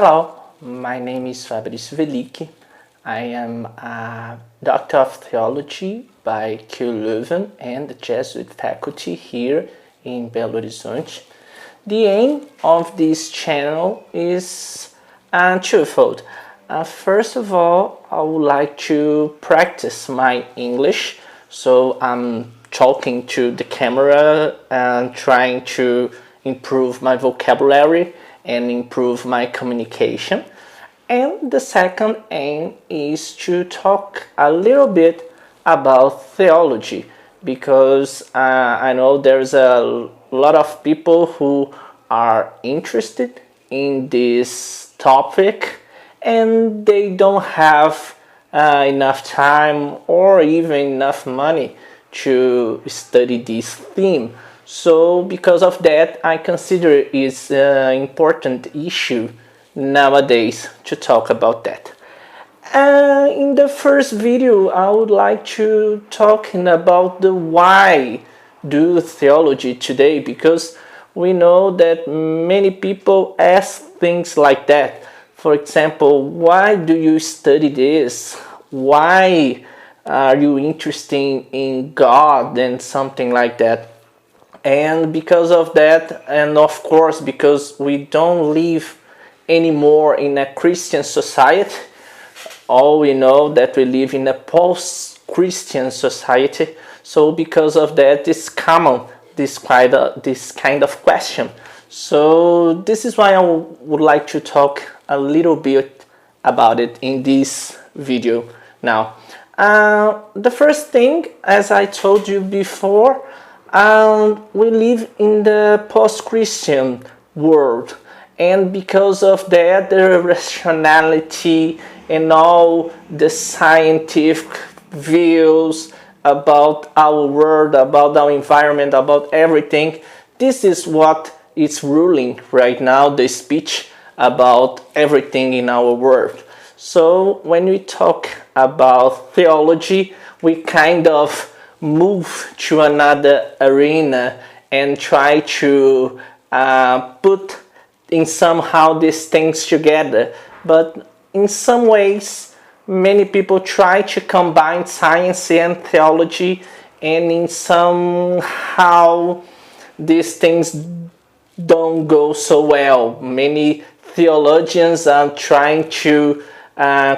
Hello, my name is Fabrício Velicki. I am a Doctor of Theology by KU Leuven and the Jesuit faculty here in Belo Horizonte. The aim of this channel is twofold. First of all, I would like to practice my English, so I'm talking to the camera and trying to improve my vocabulary and improve my communication. And the second aim is to talk a little bit about theology, because I know there's a lot of people who are interested in this topic and they don't have enough time or even enough money to study this theme. So because of that, I consider it's an important issue nowadays to talk about that. In the first video, I would like to talking about the why do theology today, because we know that many people ask things like that. For example, why do you study this? Why are you interested in God and something like that? And because of that, and of course because we don't live anymore in a Christian society, all we know that we live in a post-Christian society. So because of that, it's common this kind of question. So this is why I would like to talk a little bit about it in this video now. The first thing, as I told you before, we live in the post-Christian world, and because of that, the rationality and all the scientific views about our world, about our environment, about everything, this is what is ruling right now, the speech about everything in our world. So when we talk about theology, we kind of move to another arena and try to put in somehow these things together. But in some ways, many people try to combine science and theology, and in somehow these things don't go so well. Many theologians are trying to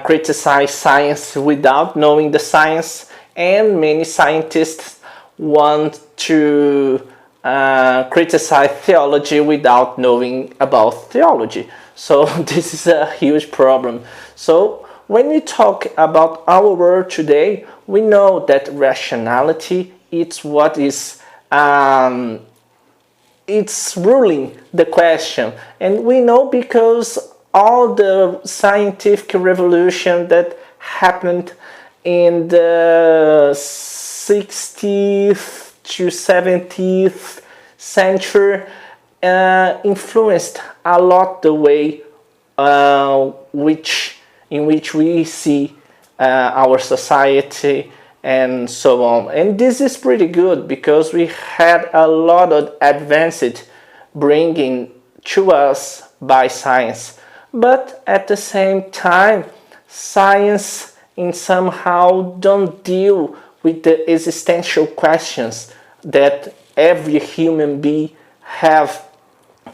criticize science without knowing the science, and many scientists want to criticize theology without knowing about theology. So this is a huge problem. So when we talk about our world today, we know that rationality is what is it's ruling the question, and we know because all the scientific revolution that happened in the 60th to 70th century influenced a lot the way in which we see our society and so on. And this is pretty good because we had a lot of advances bringing to us by science. But at the same time, science in somehow don't deal with the existential questions that every human being have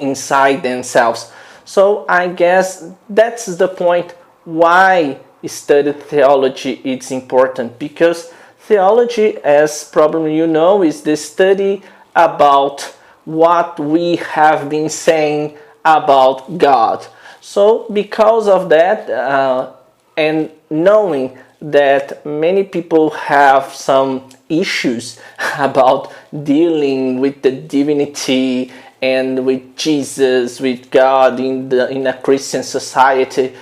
inside themselves. So I guess that's the point why study theology is important, because theology, as probably you know, is the study about what we have been saying about God. So because of that, and knowing that many people have some issues about dealing with the divinity and with Jesus, with God in a Christian society,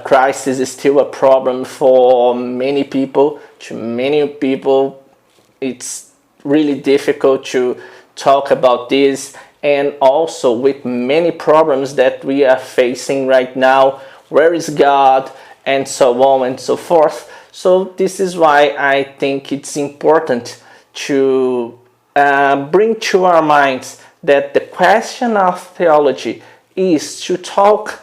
Christ is still a problem for many people. To many people, it's really difficult to talk about this, and also with many problems that we are facing right now. Where is God? And so on and so forth. So this is why I think it's important to bring to our minds that the question of theology is to talk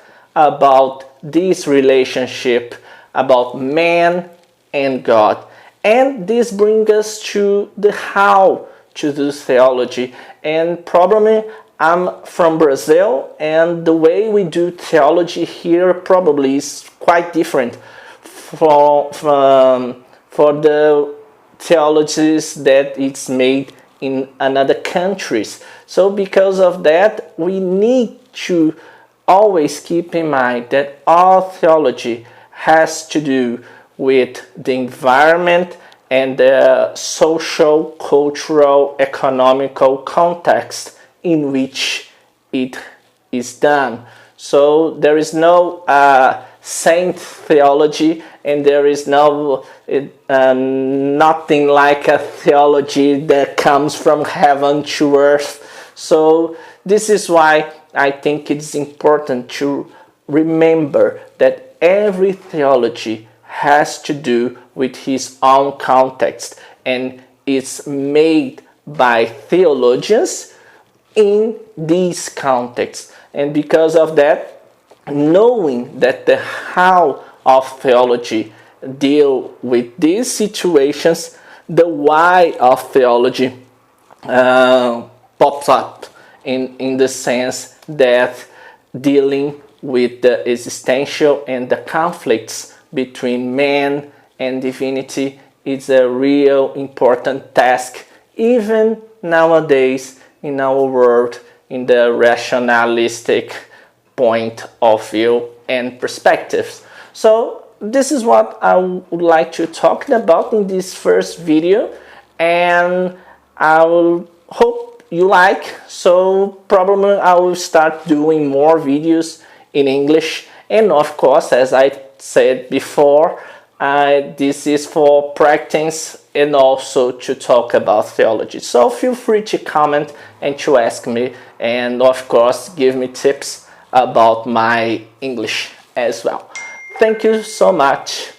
about this relationship about man and God. And this brings us to the how to do theology. And probably I'm from Brazil, and the way we do theology here probably is quite different for the theologies that it's made in another countries. So because of that, we need to always keep in mind that our theology has to do with the environment and the social, cultural, economical context in which it is done. So there is no saint theology, and there is no nothing like a theology that comes from heaven to earth. So this is why I think it's important to remember that every theology has to do with his own context, and it's made by theologians in this context. And because of that, knowing that the how of theology deal with these situations, the why of theology pops up in the sense that dealing with the existential and the conflicts between man and divinity is a real important task, even nowadays in our world, in the rationalistic point of view and perspectives. So this is what I would like to talk about in this first video, and I will hope you like. So probably I will start doing more videos in English, and of course, as I said before, this is for practice and also to talk about theology. So feel free to comment and to ask me, and of course give me tips about my English as well. Thank you so much.